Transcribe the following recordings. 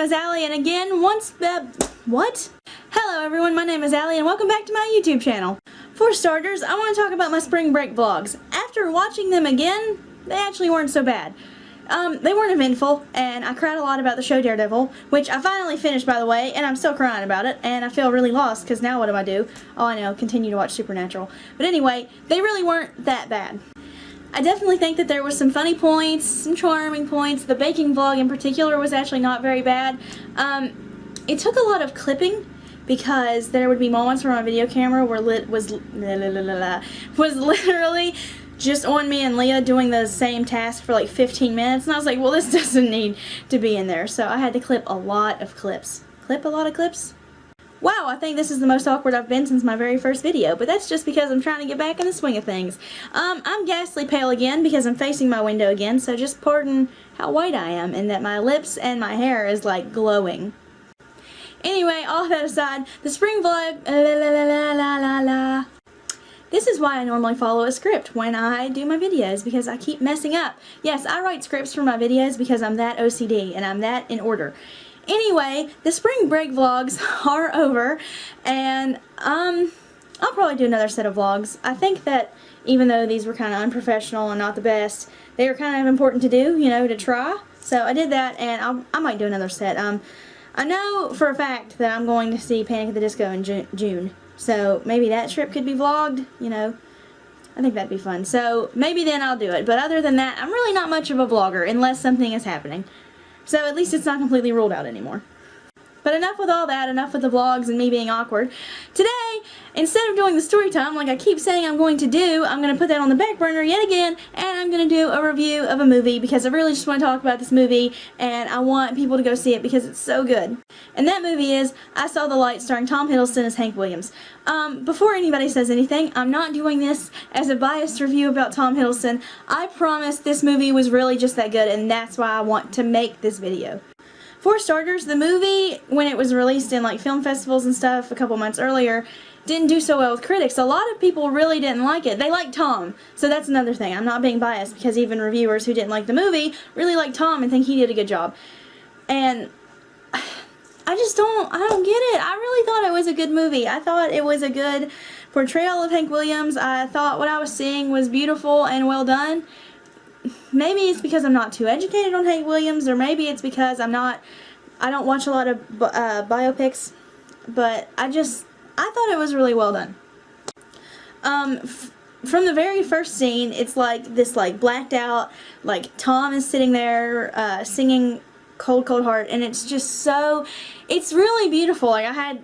name is Allie, and again, what? Hello everyone, my name is Allie, and welcome back to my YouTube channel. For starters, I want to talk about my spring break vlogs. After watching them again, they actually weren't so bad. They weren't eventful, and I cried a lot about the show Daredevil, which I finally finished, by the way, and I'm still crying about it, and I feel really lost, because now what do I do? Oh, I know, continue to watch Supernatural. But anyway, they really weren't that bad. I definitely think that there were some funny points, some charming points. The baking vlog in particular was actually not very bad. It took a lot of clipping because there would be moments where my video camera was literally just on me and Leah doing the same task for like 15 minutes, and I was like, well, this doesn't need to be in there, so I had to clip a lot of clips. Clip a lot of clips? Wow, I think this is the most awkward I've been since my very first video, but that's just because I'm trying to get back in the swing of things. I'm ghastly pale again because I'm facing my window again, so just pardon how white I am and that my lips and my hair is like glowing. Anyway, all that aside, the spring vlog, This is why I normally follow a script when I do my videos, because I keep messing up. Yes, I write scripts for my videos because I'm that OCD and I'm that in order. Anyway, the spring break vlogs are over, and I'll probably do another set of vlogs. I think that even though these were kind of unprofessional and not the best, they were kind of important to do, you know, to try. So I did that, and I might do another set. I know for a fact that I'm going to see Panic at the Disco in June, so maybe that trip could be vlogged, you know. I think that'd be fun. So maybe then I'll do it, but other than that, I'm really not much of a vlogger unless something is happening. So at least it's not completely ruled out anymore. But enough with all that, enough with the vlogs and me being awkward. Today, instead of doing the story time like I keep saying I'm going to do, I'm going to put that on the back burner yet again, and I'm going to do a review of a movie because I really just want to talk about this movie, and I want people to go see it because it's so good. And that movie is I Saw the Light, starring Tom Hiddleston as Hank Williams. Before anybody says anything, I'm not doing this as a biased review about Tom Hiddleston. I promise this movie was really just that good, and that's why I want to make this video. For starters, the movie, when it was released in like film festivals and stuff a couple months earlier, didn't do so well with critics. A lot of people really didn't like it. They liked Tom, so that's another thing. I'm not being biased because even reviewers who didn't like the movie really liked Tom and think he did a good job. And I don't get it. I really thought it was a good movie. I thought it was a good portrayal of Hank Williams. I thought what I was seeing was beautiful and well done. Maybe it's because I'm not too educated on Hank Williams, or maybe it's because I don't watch a lot of biopics, but I thought it was really well done. From the very first scene, it's like this like blacked out, like Tom is sitting there singing Cold Cold Heart, and it's just so, it's really beautiful. Like I had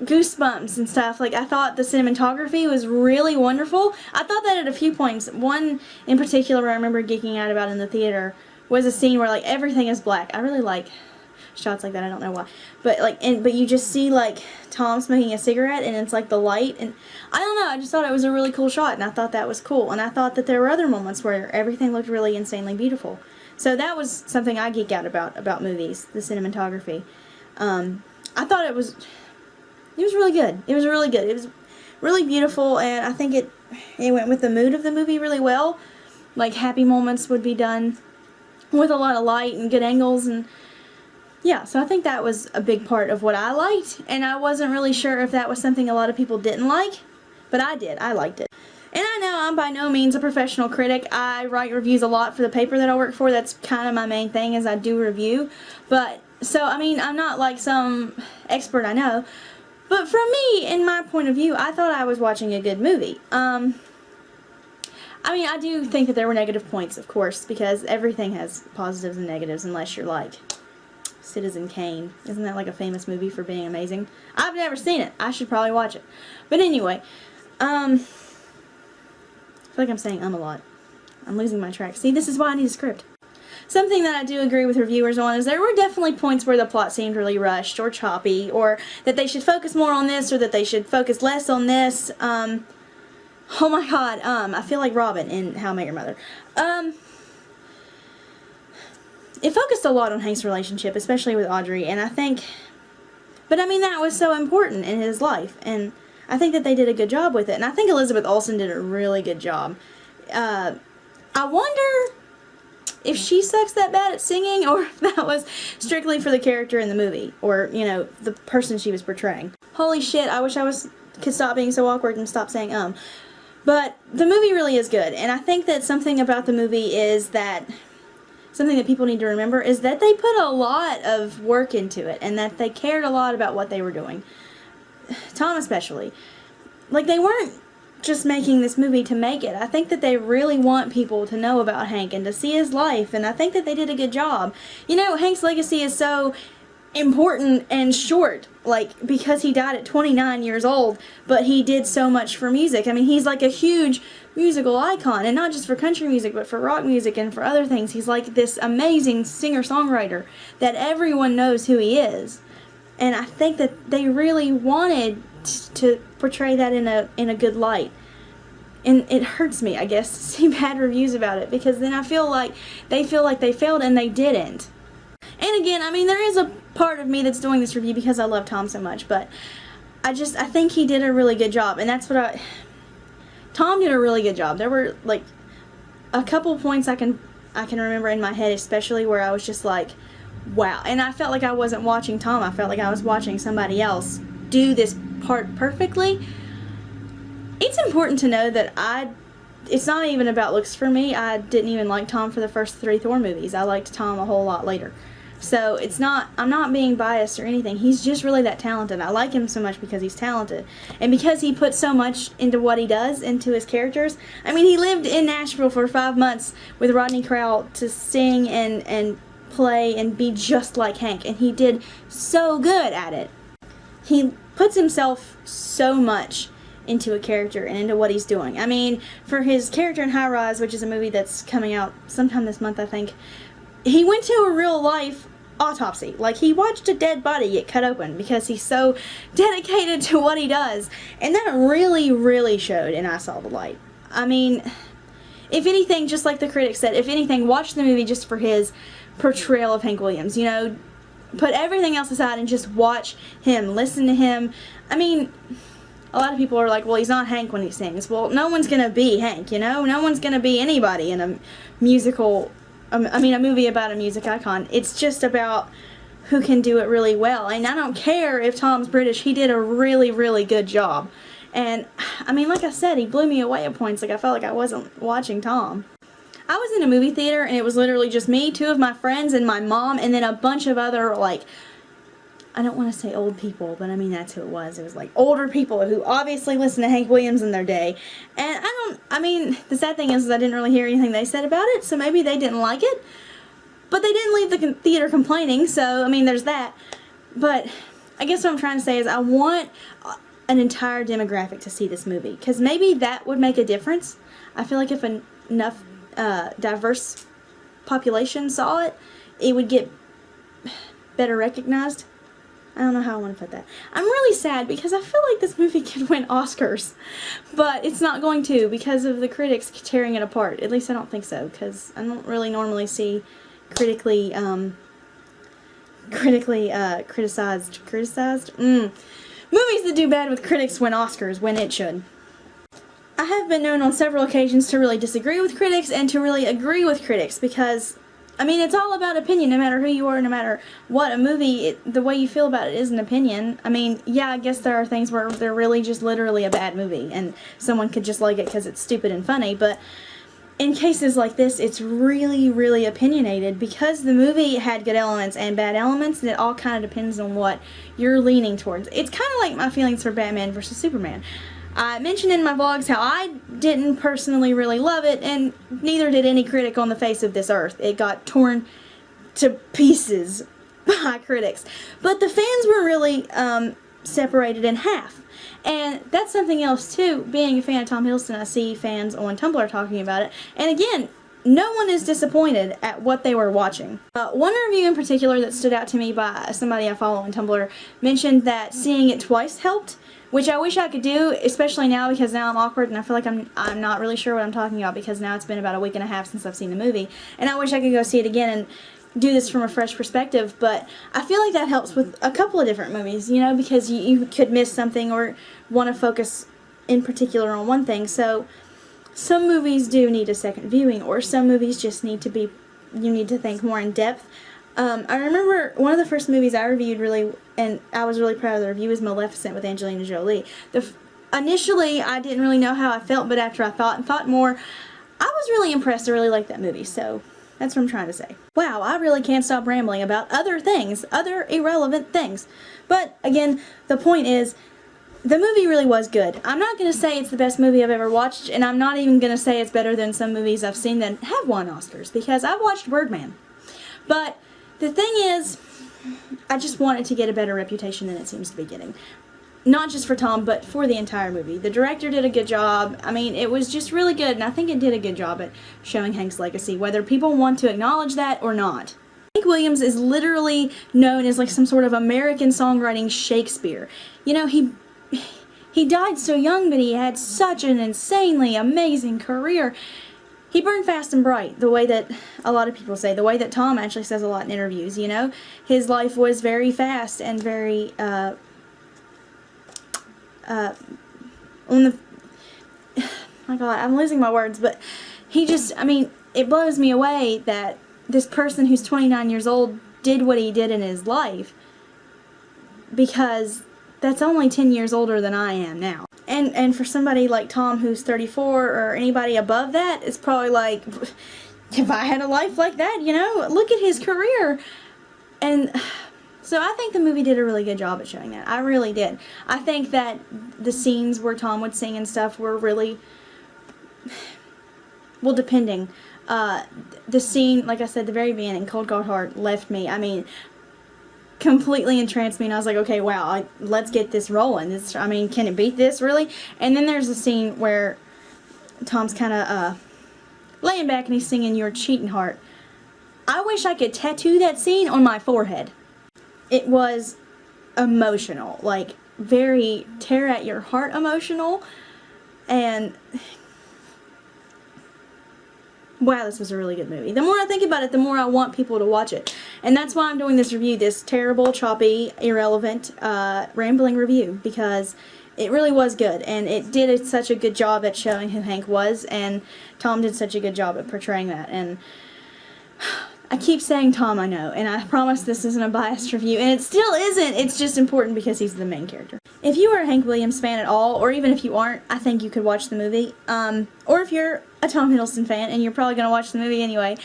goosebumps and stuff. Like I thought the cinematography was really wonderful. I thought that at a few points. One in particular I remember geeking out about in the theater was a scene where like everything is black. I really like shots like that. I don't know why, but like, but you just see like Tom smoking a cigarette and it's like the light, and I don't know, I just thought it was a really cool shot, and I thought that was cool, and I thought that there were other moments where everything looked really insanely beautiful. So that was something I geek out about movies, the cinematography. I thought it was really good. It was really good. It was really beautiful, and I think it went with the mood of the movie really well. Like happy moments would be done with a lot of light and good angles, and yeah, so I think that was a big part of what I liked, and I wasn't really sure if that was something a lot of people didn't like, but I did. I liked it. And I know I'm by no means a professional critic. I write reviews a lot for the paper that I work for. That's kind of my main thing, is I do review. But, so, I mean, I'm not like some expert, I know. But from me, in my point of view, I thought I was watching a good movie. I mean, I do think that there were negative points, of course, because everything has positives and negatives unless you're like Citizen Kane. Isn't that like a famous movie for being amazing? I've never seen it. I should probably watch it. But anyway, I feel like I'm saying a lot. I'm losing my track. See, this is why I need a script. Something that I do agree with reviewers on is there were definitely points where the plot seemed really rushed or choppy, or that they should focus more on this, or that they should focus less on this. Oh my god, I feel like Robin in How I Met Your Mother. It focused a lot on Hank's relationship, especially with Audrey, and I think, but I mean, that was so important in his life, and I think that they did a good job with it, and I think Elizabeth Olsen did a really good job. I wonder if she sucks that bad at singing, or if that was strictly for the character in the movie, or, you know, the person she was portraying. Holy shit, I wish could stop being so awkward and stop saying But the movie really is good, and I think that something about the movie is that something that people need to remember is that they put a lot of work into it, and that they cared a lot about what they were doing. Tom especially. Like, they weren't just making this movie to make it. I think that they really want people to know about Hank and to see his life, and I think that they did a good job. You know, Hank's legacy is so important and short, like, because he died at 29 years old, but he did so much for music. I mean, he's like a huge musical icon, and not just for country music, but for rock music and for other things. He's like this amazing singer-songwriter that everyone knows who he is. And I think that they really wanted to portray that in a good light. And it hurts me, I guess, to see bad reviews about it, because then I feel like they failed and they didn't. And again, I mean, there is a part of me that's doing this review because I love Tom so much, but I think he did a really good job, and that's what Tom did a really good job. There were, like, a couple points I can remember in my head, especially where I was just like, wow. And I felt like I wasn't watching Tom. I felt like I was watching somebody else do this part perfectly. It's important to know that it's not even about looks for me. I didn't even like Tom for the first 3 Thor movies. I liked Tom a whole lot later. So I'm not being biased or anything. He's just really that talented. I like him so much because he's talented. And because he puts so much into what he does, into his characters. I mean, he lived in Nashville for 5 months with Rodney Crowell to sing and play and be just like Hank. And he did so good at it. He puts himself so much into a character and into what he's doing. I mean, for his character in High Rise, which is a movie that's coming out sometime this month, I think, he went to a real life autopsy. Like, he watched a dead body get cut open because he's so dedicated to what he does. And that really, really showed in I Saw the Light. I mean, if anything, just like the critics said, if anything, watch the movie just for his portrayal of Hank Williams. You know, put everything else aside and just watch him, listen to him. I mean, a lot of people are like, well, he's not Hank when he sings. Well, no one's going to be Hank, you know? No one's going to be anybody in a musical, a movie about a music icon. It's just about who can do it really well. And I don't care if Tom's British. He did a really, really good job. And, I mean, like I said, he blew me away at points. Like, I felt like I wasn't watching Tom. I was in a movie theater, and it was literally just me, 2 of my friends, and my mom, and then a bunch of other, like, I don't want to say old people, but I mean, that's who it was. It was like older people who obviously listened to Hank Williams in their day. And the sad thing is I didn't really hear anything they said about it, so maybe they didn't like it. But they didn't leave the theater complaining, so, I mean, there's that. But I guess what I'm trying to say is I want an entire demographic to see this movie, because maybe that would make a difference. I feel like if enough diverse population saw it, it would get better recognized. I don't know how I want to put that. I'm really sad because I feel like this movie could win Oscars, but it's not going to because of the critics tearing it apart. At least I don't think so, because I don't really normally see critically criticized movies that do bad with critics win Oscars when it should. I have been known on several occasions to really disagree with critics and to really agree with critics, because I mean, it's all about opinion, no matter who you are, no matter what. A movie, the way you feel about it is an opinion. I mean, yeah, I guess there are things where they're really just literally a bad movie, and someone could just like it because it's stupid and funny, but in cases like this, it's really, really opinionated, because the movie had good elements and bad elements, and it all kind of depends on what you're leaning towards. It's kind of like my feelings for Batman vs. Superman. I mentioned in my vlogs how I didn't personally really love it, and neither did any critic on the face of this earth. It got torn to pieces by critics. But the fans were really separated in half. And that's something else too. Being a fan of Tom Hiddleston, I see fans on Tumblr talking about it. And again, no one is disappointed at what they were watching. One review in particular that stood out to me by somebody I follow on Tumblr mentioned that seeing it twice helped, which I wish I could do, especially now, because now I'm awkward and I feel like I'm not really sure what I'm talking about, because now it's been about a week and a half since I've seen the movie. And I wish I could go see it again and do this from a fresh perspective, but I feel like that helps with a couple of different movies, you know, because you could miss something or want to focus in particular on one thing. So some movies do need a second viewing, or some movies just need to be you need to think more in depth. I remember one of the first movies I reviewed and I was really proud of the review, was Maleficent with Angelina Jolie. Initially, I didn't really know how I felt, but after I thought more, I was really impressed. I really liked that movie, so that's what I'm trying to say. Wow, I really can't stop rambling about other things, other irrelevant things. But, again, the point is, the movie really was good. I'm not going to say it's the best movie I've ever watched, and I'm not even going to say it's better than some movies I've seen that have won Oscars, because I've watched Birdman. But the thing is, I just want it to get a better reputation than it seems to be getting. Not just for Tom, but for the entire movie. The director did a good job. I mean, it was just really good, and I think it did a good job at showing Hank's legacy, whether people want to acknowledge that or not. Hank Williams is literally known as like some sort of American songwriting Shakespeare. You know, he died so young, but he had such an insanely amazing career. He burned fast and bright, the way that a lot of people say, the way that Tom actually says a lot in interviews, you know. His life was very fast and very, my God, I'm losing my words, but he just, I mean, it blows me away that this person who's 29 years old did what he did in his life, because that's only 10 years older than I am now. And for somebody like Tom who's 34 or anybody above that, it's probably like, if I had a life like that, you know, look at his career. And so I think the movie did a really good job at showing that. I really did. I think that the scenes where Tom would sing and stuff were really, well, depending. The scene, like I said, the very beginning, Cold Cold Heart, left me, I mean, completely entranced me, and I was like, okay, wow, let's get this rolling. I mean, can it beat this, really? And then there's a scene where Tom's kind of laying back and he's singing Your Cheating Heart. I wish I could tattoo that scene on my forehead. It was emotional, like very tear at your heart emotional, and wow, this was a really good movie. The more I think about it, the more I want people to watch it. And that's why I'm doing this review, this terrible, choppy, irrelevant, rambling review, because it really was good. And it did such a good job at showing who Hank was, and Tom did such a good job at portraying that. And I keep saying Tom, I know, and I promise this isn't a biased review, and it still isn't. It's just important because he's the main character. If you are a Hank Williams fan at all, or even if you aren't, I think you could watch the movie. Or if you're a Tom Hiddleston fan, and you're probably going to watch the movie anyway,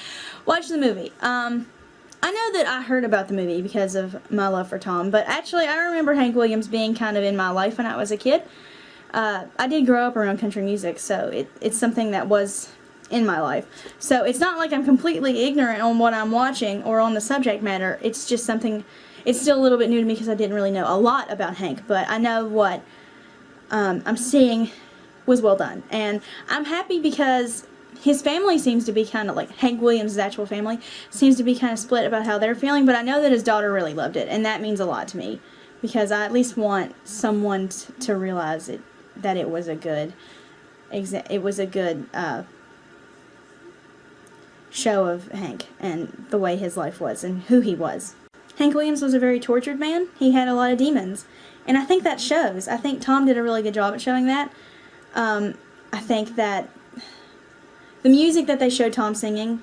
watch the movie. I know that I heard about the movie because of my love for Tom, but actually I remember Hank Williams being kind of in my life when I was a kid. I did grow up around country music, so it's something that was in my life. So it's not like I'm completely ignorant on what I'm watching or on the subject matter. It's just something, it's still a little bit new to me because I didn't really know a lot about Hank, but I know what I'm seeing was well done. And I'm happy because his family seems to be kind of like, Hank Williams' actual family seems to be kind of split about how they're feeling, but I know that his daughter really loved it, and that means a lot to me because I at least want someone to realize that it was a good show of Hank and the way his life was and who he was. Hank Williams was a very tortured man. He had a lot of demons, and I think that shows. I think Tom did a really good job at showing that. I think that the music that they showed Tom singing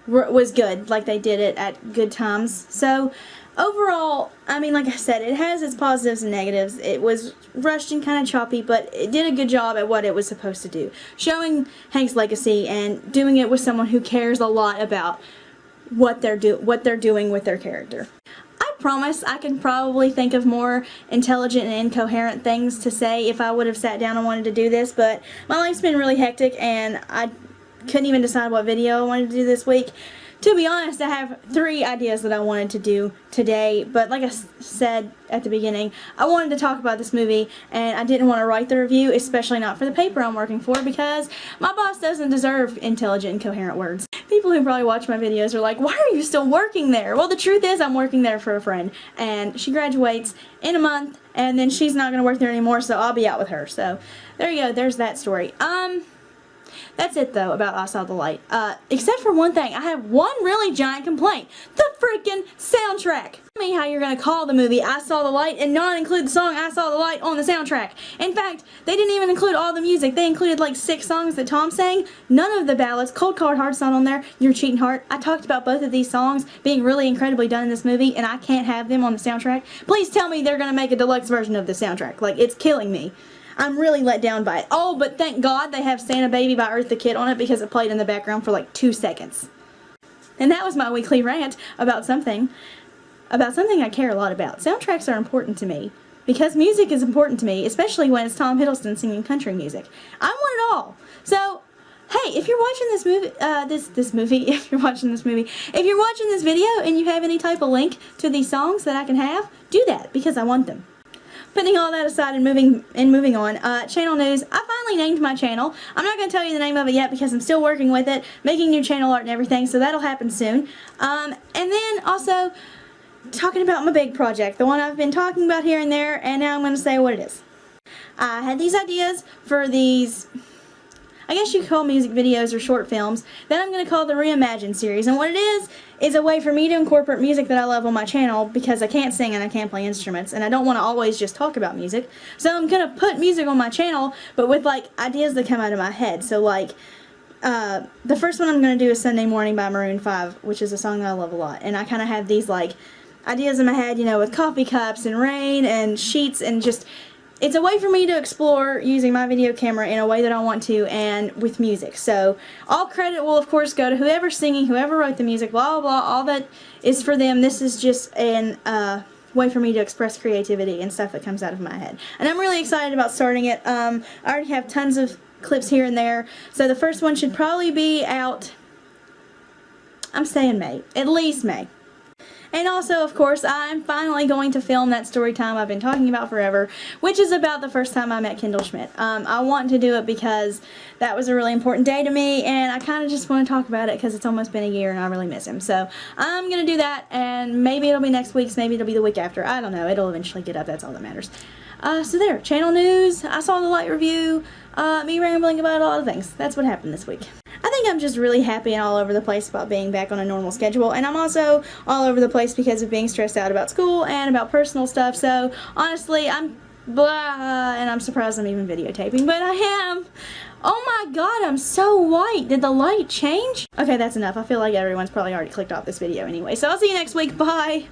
was good, like they did it at good times. So overall, I mean, like I said, it has its positives and negatives. It was rushed and kind of choppy, but it did a good job at what it was supposed to do. Showing Hank's legacy and doing it with someone who cares a lot about what they're doing with their character. I promise I can probably think of more intelligent and incoherent things to say if I would have sat down and wanted to do this, but my life's been really hectic and I couldn't even decide what video I wanted to do this week. To be honest, I have 3 ideas that I wanted to do today, but like I said at the beginning, I wanted to talk about this movie, and I didn't want to write the review, especially not for the paper I'm working for, because my boss doesn't deserve intelligent and coherent words. People who probably watch my videos are like, why are you still working there? Well, the truth is I'm working there for a friend, and she graduates in a month, and then she's not going to work there anymore, so I'll be out with her. So there you go, there's that story. That's it though about I Saw the Light. Except for one thing. I have one really giant complaint. The freaking soundtrack. Tell me how you're going to call the movie I Saw the Light and not include the song I Saw the Light on the soundtrack. In fact, they didn't even include all the music. They included like 6 songs that Tom sang. None of the ballads. Cold Cold Heart's not on there. Your Cheating Heart. I talked about both of these songs being really incredibly done in this movie, and I can't have them on the soundtrack. Please tell me they're going to make a deluxe version of the soundtrack. Like, it's killing me. I'm really let down by it. Oh, but thank God they have Santa Baby by Eartha Kitt on it because it played in the background for like 2 seconds. And that was my weekly rant about something I care a lot about. Soundtracks are important to me because music is important to me, especially when it's Tom Hiddleston singing country music. I want it all. So, hey, if you're watching this movie, if you're watching this video and you have any type of link to these songs that I can have, do that because I want them. Putting all that aside and moving on, channel news. I finally named my channel. I'm not going to tell you the name of it yet because I'm still working with it, making new channel art and everything, so that'll happen soon. And then also talking about my big project, the one I've been talking about here and there, and now I'm going to say what it is. I had these ideas for these, I guess you could call music videos or short films, that I'm going to call the Reimagine series. And what it is a way for me to incorporate music that I love on my channel because I can't sing and I can't play instruments and I don't want to always just talk about music. So I'm going to put music on my channel, but with like ideas that come out of my head. So like, the first one I'm going to do is Sunday Morning by Maroon 5, which is a song that I love a lot. And I kind of have these like ideas in my head, you know, with coffee cups and rain and sheets and just... It's a way for me to explore using my video camera in a way that I want to and with music. So all credit will of course go to whoever's singing, whoever wrote the music, blah blah blah, all that is for them. This is just an way for me to express creativity and stuff that comes out of my head. And I'm really excited about starting it. I already have tons of clips here and there. So the first one should probably be out, I'm saying May, at least May. And also, of course, I'm finally going to film that story time I've been talking about forever, which is about the first time I met Kendall Schmidt. I want to do it because that was a really important day to me, and I kind of just want to talk about it because it's almost been a year and I really miss him. So I'm going to do that, and maybe it'll be next week's, maybe it'll be the week after. I don't know. It'll eventually get up. That's all that matters. So there, channel news, I Saw the Light review, me rambling about a lot of things. That's what happened this week. I think I'm just really happy and all over the place about being back on a normal schedule, and I'm also all over the place because of being stressed out about school and about personal stuff. So honestly, I'm blah, and I'm surprised I'm even videotaping, but I am. Oh my god, I'm so white. Did the light change? Okay, that's enough. I feel like everyone's probably already clicked off this video anyway. So I'll see you next week. Bye.